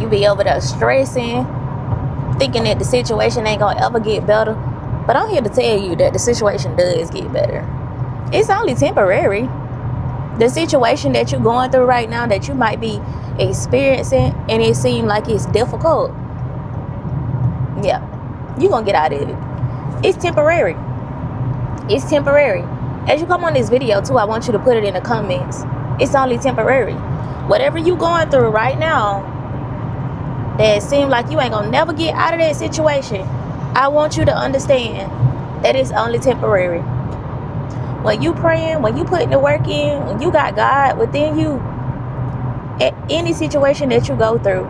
You be over there stressing, thinking that the situation ain't gonna ever get better. But I'm here to tell you that the situation does get better. It's only temporary. The situation that you're going through right now, that you might be experiencing, and it seems like it's difficult, yeah, you're gonna get out of it. It's temporary. It's temporary. As you come on this video too, I want you to put it in the comments. It's only temporary. Whatever you going through right now that seems like you ain't gonna never get out of that situation, I want you to understand that it's only temporary. When you praying, when you putting the work in, when you got God within you, at any situation that you go through,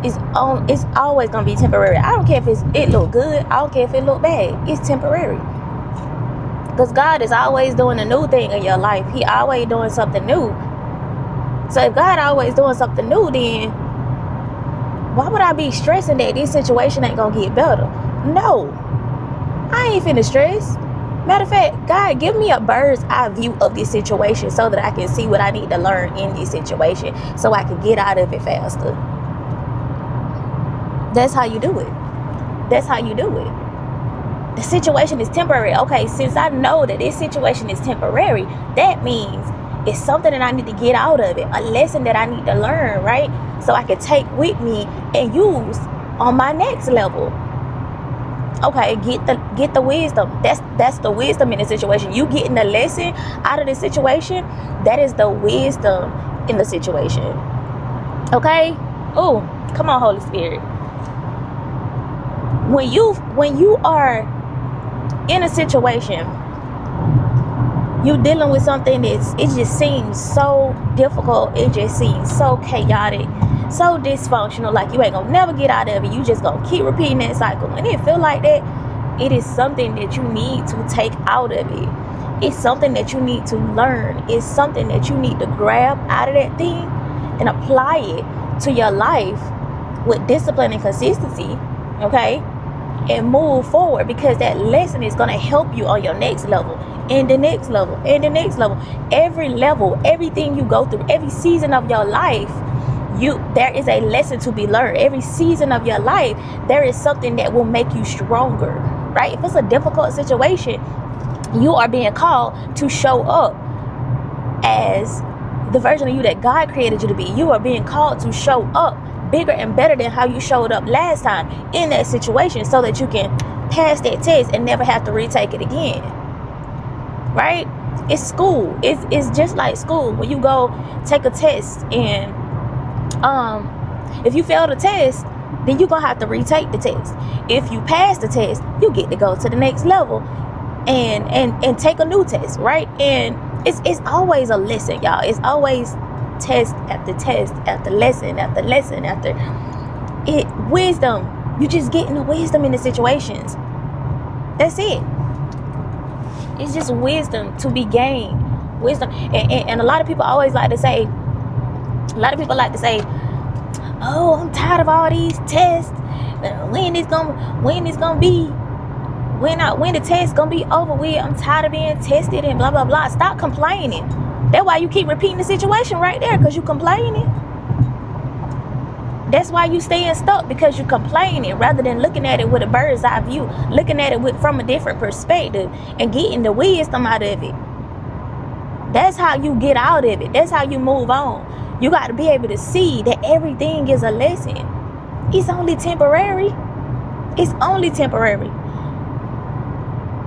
it's always gonna be temporary. I don't care if it look good. I don't care if it look bad. It's temporary. Because God is always doing a new thing in your life. He always doing something new. So if God always doing something new, then why would I be stressing that this situation ain't gonna get better? No, I ain't finna stress. Matter of fact, God, give me a bird's eye view of this situation so that I can see what I need to learn in this situation so I can get out of it faster. That's how you do it. That's how you do it. The situation is temporary. Okay, since I know that this situation is temporary, that means it's something that I need to get out of it, a lesson that I need to learn, right? So I can take with me and use on my next level. Okay, get the wisdom. That's the wisdom in the situation. You getting the lesson out of the situation, that is the wisdom in the situation. Okay? Oh, come on, Holy Spirit. When you are in a situation, you dealing with something it just seems so difficult, it just seems so chaotic, so dysfunctional, like you ain't gonna never get out of it. You just gonna keep repeating that cycle. When it feel like that, it is something that you need to take out of it. It's something that you need to learn. It's something that you need to grab out of that thing and apply it to your life with discipline and consistency, okay? And move forward, because that lesson is gonna help you on your next level, and the next level, and the next level. Every level, everything you go through, every season of your life, there is a lesson to be learned. Every season of your life, there is something that will make you stronger, right? If it's a difficult situation, you are being called to show up as the version of you that God created you to be. You are being called to show up bigger and better than how you showed up last time in that situation, so that you can pass that test and never have to retake it again, right? It's school. It's just like school. When you go take a test, and if you fail the test, then you're gonna have to retake the test. If you pass the test, you get to go to the next level and take a new test, right? And it's always a lesson, y'all. It's always test after test after lesson after lesson after it. Wisdom. You just getting the wisdom in the situations. That's it. It's just wisdom to be gained. Wisdom. And a lot of people always like to say, oh, I'm tired of all these tests. When the test gonna be over with? I'm tired of being tested and blah blah blah. Stop complaining. That's why you keep repeating the situation right there, because you complaining. That's why you staying stuck, because you complaining rather than looking at it with a bird's eye view, looking at it from a different perspective and getting the wisdom out of it. That's how you get out of it. That's how you move on. You got to be able to see that everything is a lesson. It's only temporary. It's only temporary.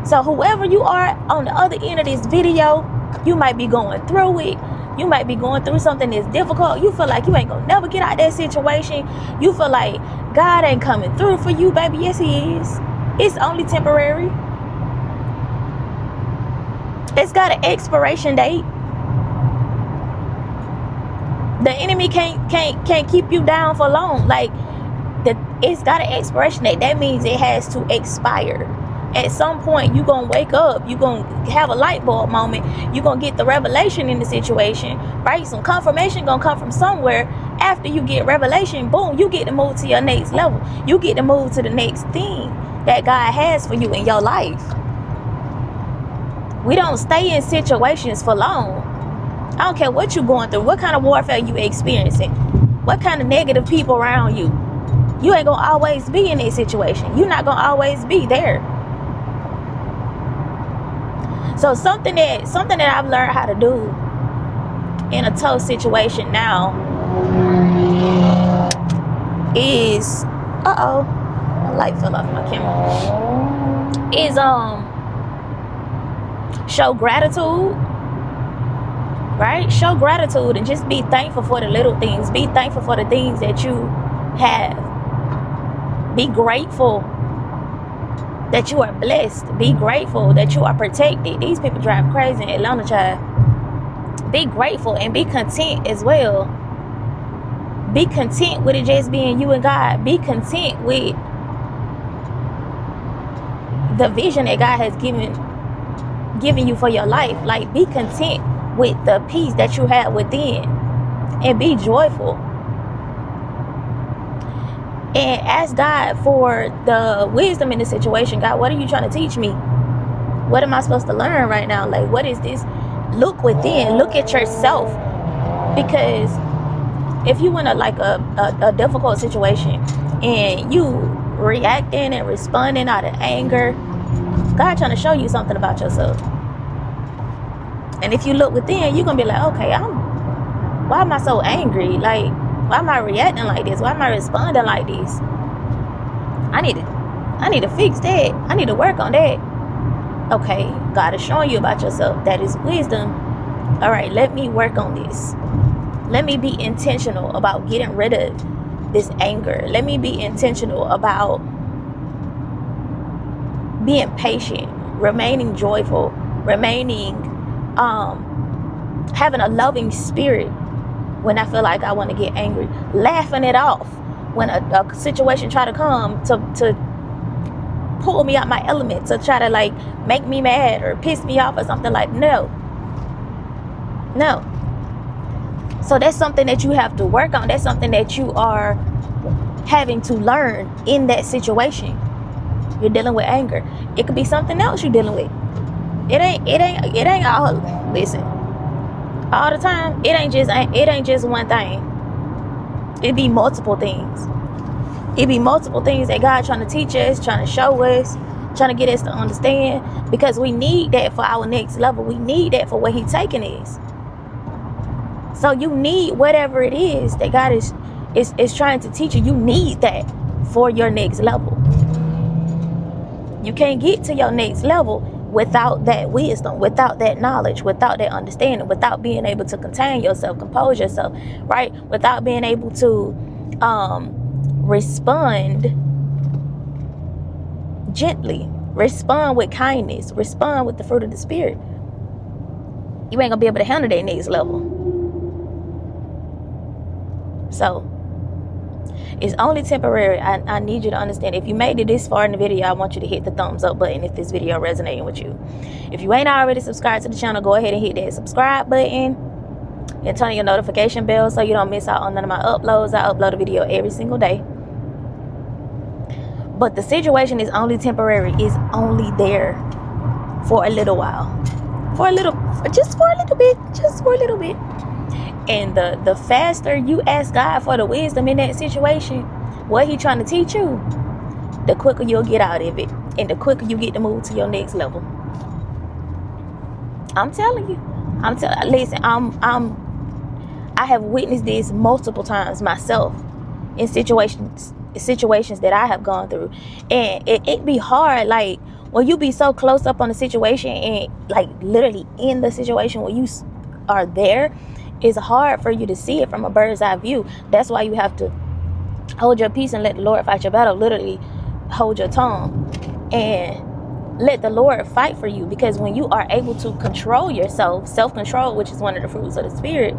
So whoever you are on the other end of this video, you might be going through it. You might be going through something that's difficult. You feel like you ain't gonna never get out of that situation. You feel like God ain't coming through for you, baby. Yes, He is. It's only temporary. It's got an expiration date. The enemy can't keep you down for long. Like, it's got an expiration date. That means it has to expire. At some point, you're going to wake up. You're going to have a light bulb moment. You're going to get the revelation in the situation, right? Some confirmation going to come from somewhere. After you get revelation, boom, you get to move to your next level. You get to move to the next thing that God has for you in your life. We don't stay in situations for long. I don't care what you're going through, what kind of warfare you experiencing. What kind of negative people around you? You ain't gonna always be in that situation. You're not gonna always be there. So something that I've learned how to do in a tough situation now is the light fell off my camera. Is show gratitude. Right? Show gratitude and just be thankful for the little things. Be thankful for the things that you have. Be grateful that you are blessed. Be grateful that you are protected. These people drive crazy in Atlanta, child. Be grateful and be content as well. Be content with it just being you and God. Be content with the vision that God has given you for your life. Like, be content with the peace that you have within, and be joyful, and ask God for the wisdom in the situation. God, what are you trying to teach me? What am I supposed to learn right now? Like, what is this? Look within. Look at yourself. Because if you in a difficult situation and you reacting and responding out of anger, God trying to show you something about yourself. And if you look within, you're going to be like, okay, why am I so angry? Like, why am I reacting like this? Why am I responding like this? I need to fix that. I need to work on that. Okay, God is showing you about yourself. That is wisdom. All right, let me work on this. Let me be intentional about getting rid of this anger. Let me be intentional about being patient, remaining joyful, remaining having a loving spirit when I feel like I want to get angry, laughing it off when a situation try to come to pull me out my element, to try to like make me mad or piss me off or something. Like, no. So that's something that you have to work on. That's something that you are having to learn in that situation. You're dealing with anger. It could be something else you're dealing with. It ain't all, listen, all the time. It ain't just one thing. It be multiple things. It be multiple things that God trying to teach us, trying to show us, trying to get us to understand, because we need that for our next level. We need that for where He's taking us. So you need whatever it is that God is trying to teach you. You need that for your next level. You can't get to your next level without that wisdom, without that knowledge, without that understanding, without being able to contain yourself, compose yourself, right? Without being able to respond gently, respond with kindness, respond with the fruit of the Spirit. You ain't gonna be able to handle that next level. So it's only temporary. I need you to understand. If you made it this far in the video, I want you to hit the thumbs up button if this video resonating with you. If you ain't already subscribed to the channel, go ahead and hit that subscribe button and turn on your notification bell so you don't miss out on none of my uploads. I upload a video every single day. But the situation is only temporary. It's only there for a little while. Just for a little bit. And the faster you ask God for the wisdom in that situation, what He trying to teach you, the quicker you'll get out of it, and the quicker you get to move to your next level. I'm telling you. Listen, I have witnessed this multiple times myself in situations that I have gone through, and it be hard. Like, when you be so close up on the situation and like literally in the situation when you are there, it's hard for you to see it from a bird's eye view. That's why you have to hold your peace and let the Lord fight your battle. Literally, hold your tongue and let the Lord fight for you. Because when you are able to control yourself, self-control, which is one of the fruits of the Spirit,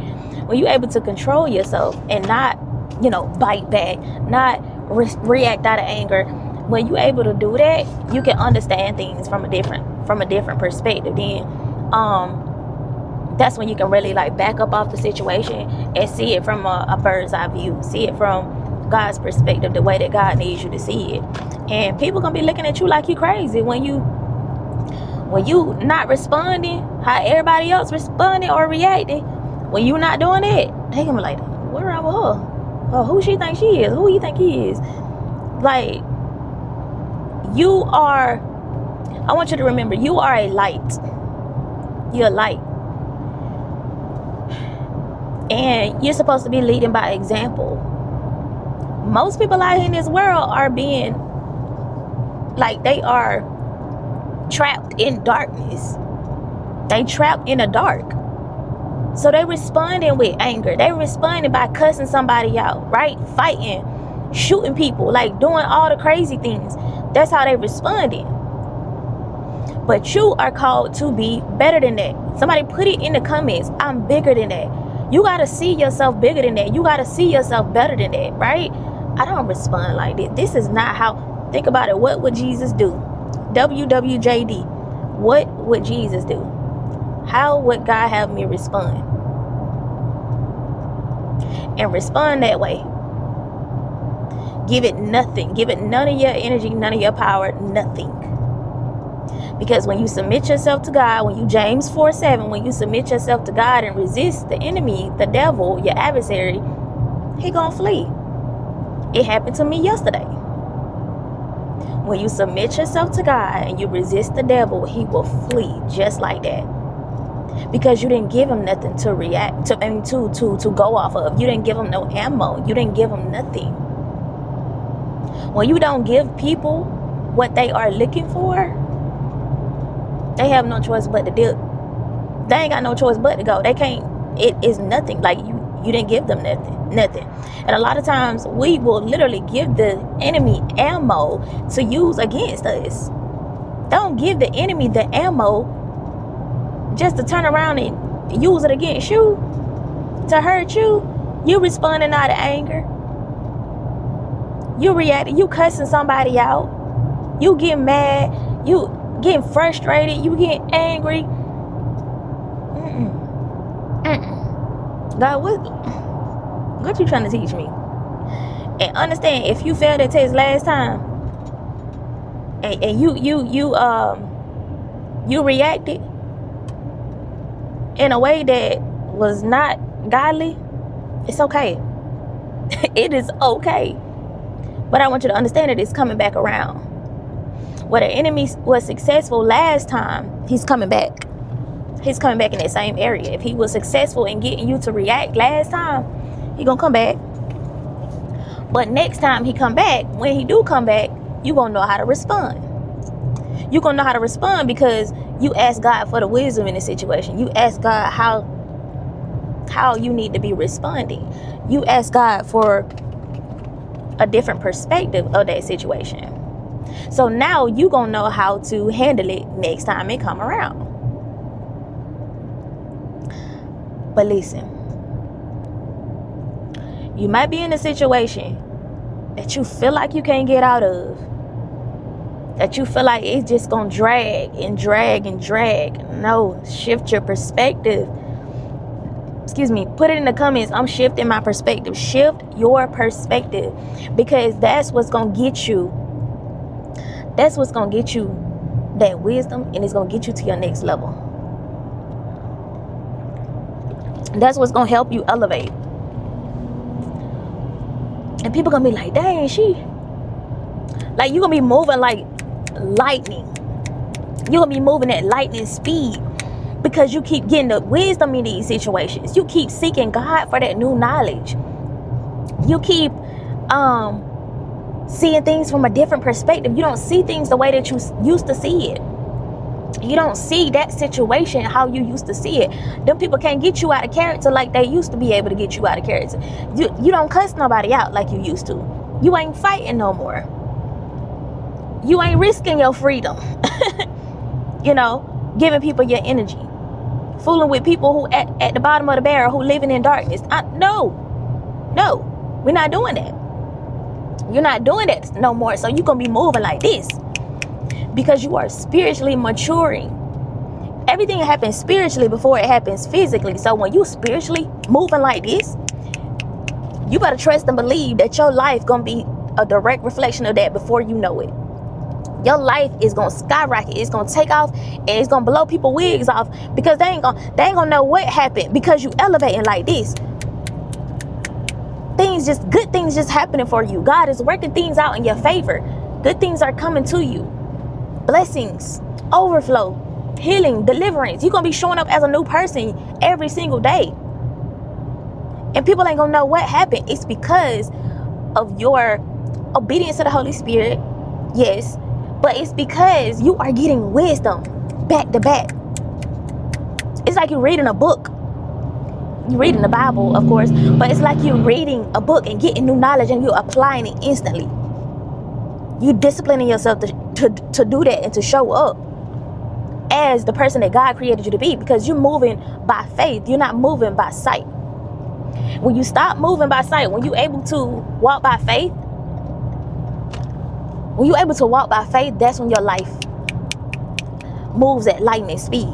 when you're able to control yourself and not, bite back, not react out of anger, when you're able to do that, you can understand things from a different perspective. Then that's when you can really like back up off the situation and see it from a bird's eye view. See it from God's perspective, the way that God needs you to see it. And people gonna be looking at you like you crazy when you not responding how everybody else responding or reacting. When you not doing it, they gonna be like, what wrong with her? Oh, who she think she is? Who you think he is? Like, you are, I want you to remember, you are a light. You're a light. And you're supposed to be leading by example. Most people out here in this world are being, like, they are trapped in darkness. They trapped in the dark. So they responding with anger. They responding by cussing somebody out, right? Fighting, shooting people, like doing all the crazy things. That's how they responding. But you are called to be better than that. Somebody put it in the comments. I'm bigger than that. You got to see yourself bigger than that. You got to see yourself better than that, right? I don't respond like this. This is not how. Think about it. What would Jesus do? WWJD. What would Jesus do? How would God have me respond? And respond that way. Give it nothing. Give it none of your energy, none of your power, nothing. Because when you submit yourself to God, when you James 4:7, when you submit yourself to God and resist the enemy, the devil, your adversary, he gonna flee. It happened to me yesterday. When you submit yourself to God and you resist the devil, he will flee just like that. Because you didn't give him nothing to react to, to go off of. You didn't give him no ammo. You didn't give him nothing. When you don't give people what they are looking for, they have no choice but to do. They ain't got no choice but to go. They can't. It is nothing. Like you didn't give them nothing. And a lot of times we will literally give the enemy ammo to use against us. Don't give the enemy the ammo just to turn around and use it against you, to hurt you. You responding out of anger. You reacting. You cussing somebody out. You getting mad. You getting frustrated. You getting angry. God, what you trying to teach me? And understand, if you failed that test last time, and you reacted in a way that was not godly, it's okay. It is okay. But I want you to understand that it's coming back around. Where the enemy was successful last time, he's coming back. He's coming back in that same area. If he was successful in getting you to react last time, he gonna come back. But next time he come back, when he do come back, you gonna know how to respond. You gonna know how to respond because you ask God for the wisdom in the situation. You ask God how you need to be responding. You ask God for a different perspective of that situation. So now you gonna know how to handle it next time it come around. But listen, you might be in a situation that you feel like you can't get out of, that you feel like it's just gonna drag and drag and drag. No, shift your perspective. Excuse me, put it in the comments. I'm shifting my perspective. Shift your perspective, because that's what's gonna get you. That's what's gonna get you that wisdom, and it's gonna get you to your next level. That's what's gonna help you elevate. And people gonna be like, dang, like, you gonna be moving like lightning. You're gonna be moving at lightning speed because you keep getting the wisdom in these situations. You keep seeking God for that new knowledge. You keep seeing things from a different perspective. You don't see things the way that you used to see it. You don't see that situation how you used to see it. Them people can't get you out of character like they used to be able to get you out of character. You don't cuss nobody out like you used to. You ain't fighting no more. You ain't risking your freedom. You know, giving people your energy. Fooling with people who at the bottom of the barrel, who living in darkness. No, we're not doing that. You're not doing that no more. So you're going to be moving like this. Because you are spiritually maturing. Everything happens spiritually before it happens physically. So when you spiritually moving like this, you better trust and believe that your life gonna be a direct reflection of that before you know it. Your life is gonna skyrocket. It's gonna take off, and it's gonna blow people wigs off, because they ain't gonna know what happened because you elevating like this. good things just happening for you. God is working things out in your favor. Good things are coming to you. Blessings, overflow, healing, deliverance. You're going to be showing up as a new person every single day. And people ain't going to know what happened. It's because of your obedience to the Holy Spirit. Yes. But it's because you are getting wisdom back to back. It's like you're reading a book. You're reading the Bible, of course. But it's like you're reading a book and getting new knowledge and you're applying it instantly. You disciplining yourself to do that and to show up as the person that God created you to be, because you're moving by faith. You're not moving by sight. When you stop moving by sight, when you're able to walk by faith, that's when your life moves at lightning speed.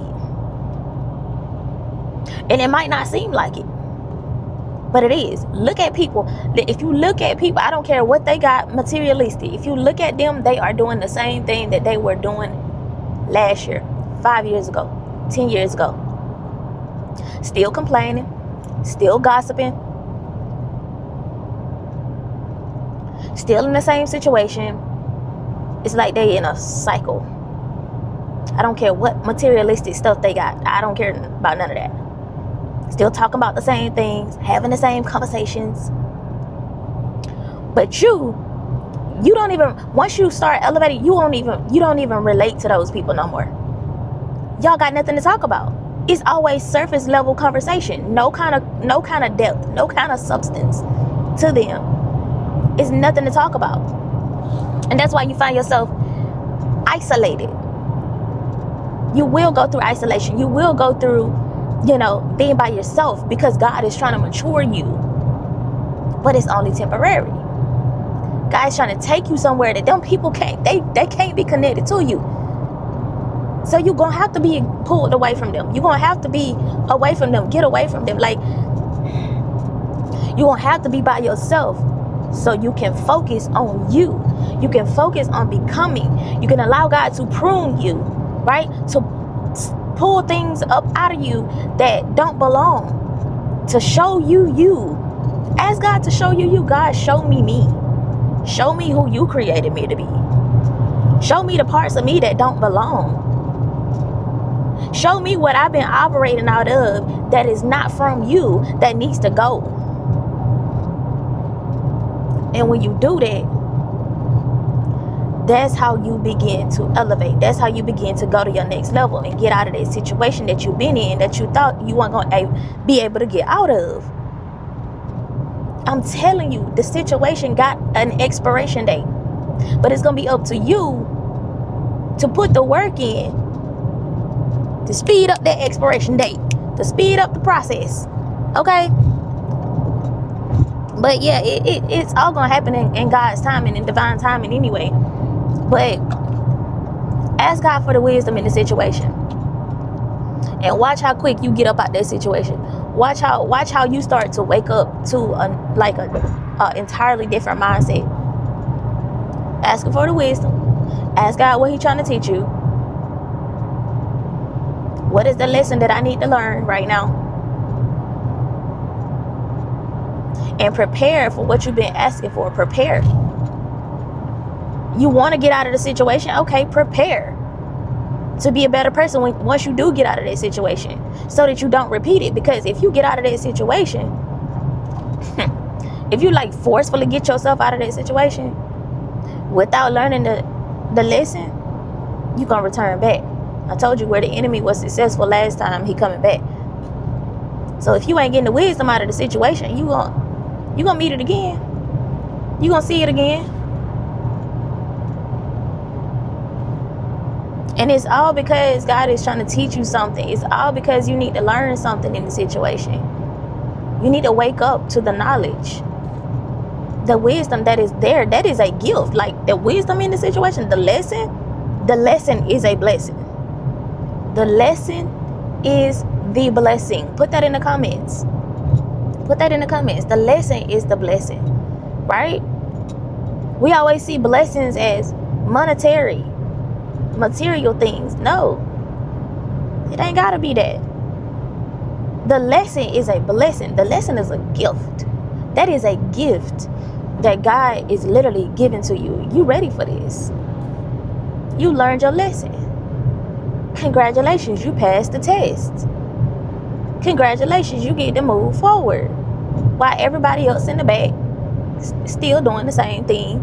And it might not seem like it, but it is. Look at people. If you look at people, I don't care what they got materialistic. If you look at them, they are doing the same thing that they were doing last year, 5 years ago, 10 years ago. Still complaining, still gossiping, still in the same situation. It's like they in a cycle. I don't care what materialistic stuff they got. I don't care about none of that. Still talking about the same things, having the same conversations. But you don't even, once you start elevating, you don't even relate to those people no more. Y'all got nothing to talk about. It's always surface level conversation. No kind of depth, no kind of substance to them. It's nothing to talk about. And that's why you find yourself isolated. You will go through isolation. You will go through, being by yourself, because God is trying to mature you. But it's only temporary. God's trying to take you somewhere that them people can't, they can't be connected to you. So you're going to have to be pulled away from them. You're going to have to be away from them, get away from them. Like, you're going to have to be by yourself so you can focus on you. You can focus on becoming. You can allow God to prune you, right? To pull things up out of you that don't belong, to show you. Ask God to show you. God, show me me. Show me who you created me to be. Show me the parts of me that don't belong. Show me what I've been operating out of that is not from you, that needs to go. And when you do that, that's how you begin to elevate. That's how you begin to go to your next level and get out of that situation that you've been in, that you thought you weren't going to be able to get out of. I'm telling you, the situation got an expiration date. But it's going to be up to you to put the work in to speed up that expiration date, to speed up the process. Okay? But yeah, it's all going to happen in God's timing, in divine timing anyway. But ask God for the wisdom in the situation. And watch how quick you get up out that situation. Watch how you start to wake up to a entirely different mindset. Ask him for the wisdom. Ask God what he's trying to teach you. What is the lesson that I need to learn right now? And prepare for what you've been asking for. Prepare. You want to get out of the situation? Okay, prepare to be a better person once you do get out of that situation, so that you don't repeat it. Because if you get out of that situation, if you forcefully get yourself out of that situation without learning the lesson, you're going to return back. I told you where the enemy was successful last time, he coming back. So if you ain't getting the wisdom out of the situation, you gonna meet it again. You gonna see it again. And it's all because God is trying to teach you something. It's all because you need to learn something in the situation. You need to wake up to the knowledge. The wisdom that is there, that is a gift. Like the wisdom in the situation, the lesson is a blessing. The lesson is the blessing. Put that in the comments. Put that in the comments. The lesson is the blessing, right? We always see blessings as monetary, material things. No, it ain't gotta be that. The lesson is a blessing. The lesson is a gift That is a gift that God is literally giving to you. You ready for this? You learned your lesson. Congratulations, you passed the test. Congratulations, you get to move forward. While everybody else in the back still doing the same thing,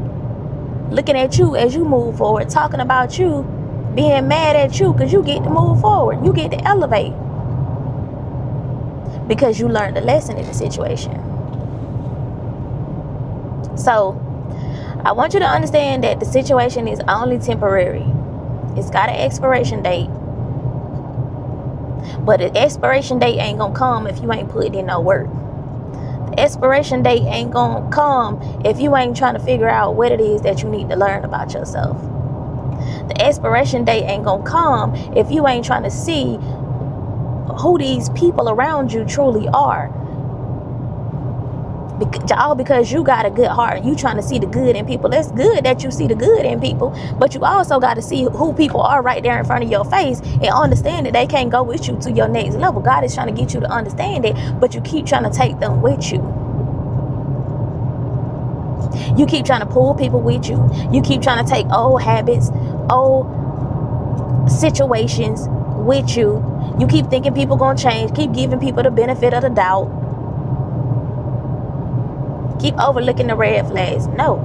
looking at you as you move forward, talking about you, being mad at you because you get to move forward. You get to elevate because you learned a lesson in the situation. So I want you to understand that the situation is only temporary. It's got an expiration date. But the expiration date ain't gonna come if you ain't putting in no work. The expiration date ain't gonna come if you ain't trying to figure out what it is that you need to learn about yourself. The expiration date ain't gonna come if you ain't trying to see who these people around you truly are. All because you got a good heart and you trying to see the good in people. It's good that you see the good in people, but you also got to see who people are right there in front of your face and understand that they can't go with you to your next level. God is trying to get you to understand it, but you keep trying to take them with you. You keep trying to pull people with you. You keep trying to take old habits, old situations with you. You keep thinking people gonna change. Keep giving people the benefit of the doubt. Keep overlooking the red flags. No.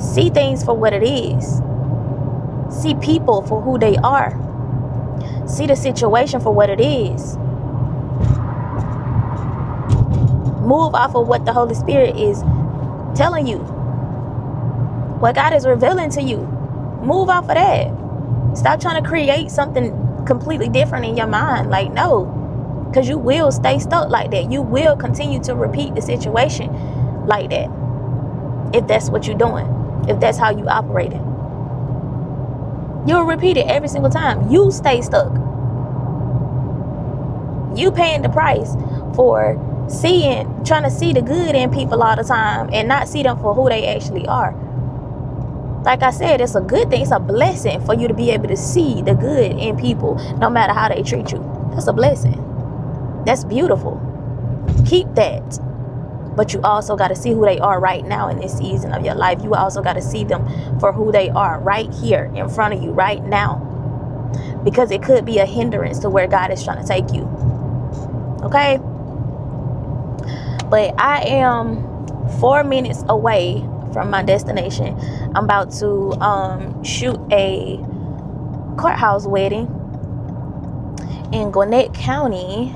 See things for what it is. See people for who they are. See the situation for what it is. Move off of what the Holy Spirit is telling you. What God is revealing to you. Move off of that. Stop trying to create something completely different in your mind. Like, no. Because you will stay stuck like that. You will continue to repeat the situation like that. If that's what you're doing. If that's how you operating. You'll repeat it every single time. You stay stuck. You paying the price for trying to see the good in people all the time and not see them for who they actually are. Like I said, it's a good thing. It's a blessing for you to be able to see the good in people no matter how they treat you. That's a blessing. That's beautiful. Keep that. But you also got to see who they are right now in this season of your life. You also got to see them for who they are right here in front of you right now. Because it could be a hindrance to where God is trying to take you. Okay? But I am 4 minutes away from my destination. I'm about to shoot a courthouse wedding in Gwinnett County.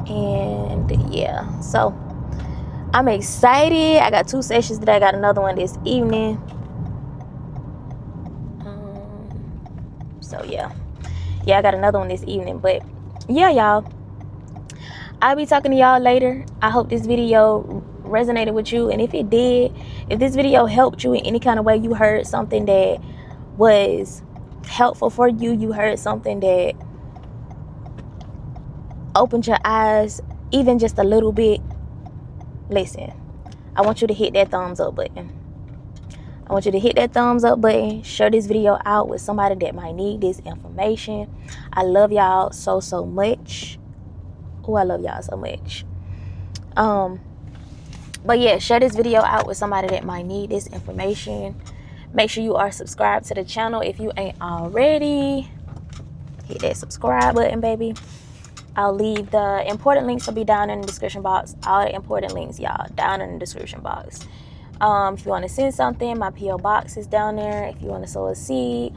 And yeah, so I'm excited. I got 2 sessions today. I got another one this evening. So yeah, I got another one this evening. But yeah, y'all, I'll be talking to y'all later. I hope this video resonated with you, and if it did, if this video helped you in any kind of way, you heard something that was helpful for you, you heard something that opened your eyes even just a little bit, listen, I want you to hit that thumbs up button. I want you to hit that thumbs up button. Share this video out with somebody that might need this information. I love y'all so much. Oh, I love y'all so much. But yeah, share this video out with somebody that might need this information. Make sure you are subscribed to the channel if you ain't already. Hit that subscribe button, baby. I'll leave the important links will be down in the description box. All the important links, y'all, down in the description box. If you want to send something, my P.O. box is down there. If you want to sow a seed,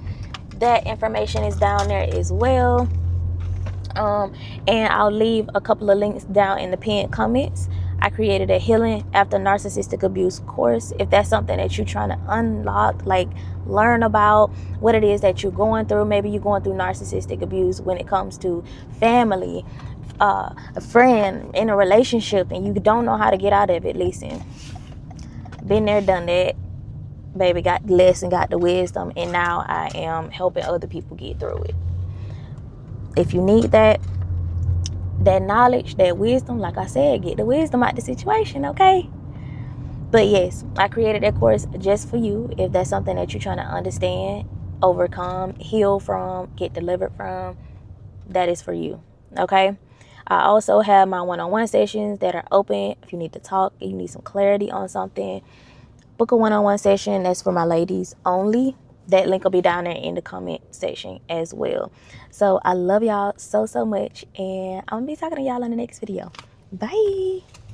that information is down there as well. And I'll leave a couple of links down in the pinned comments. I created a healing after narcissistic abuse course. If that's something that you're trying to unlock, like learn about what it is that you're going through. Maybe you're going through narcissistic abuse when it comes to family, a friend, in a relationship, and you don't know how to get out of it. Listen, been there, done that, baby. Got the lesson, got the wisdom, and now I am helping other people get through it. If you need that knowledge, that wisdom, like I said, get the wisdom out the situation, okay? But yes, I created that course just for you. If that's something that you're trying to understand, overcome, heal from, get delivered from, that is for you, okay? I also have my one-on-one sessions that are open. If you need to talk, you need some clarity on something, book a one-on-one session. That's for my ladies only. That link will be down there in the comment section as well. So I love y'all so much, and I'm gonna be talking to y'all in the next video. Bye.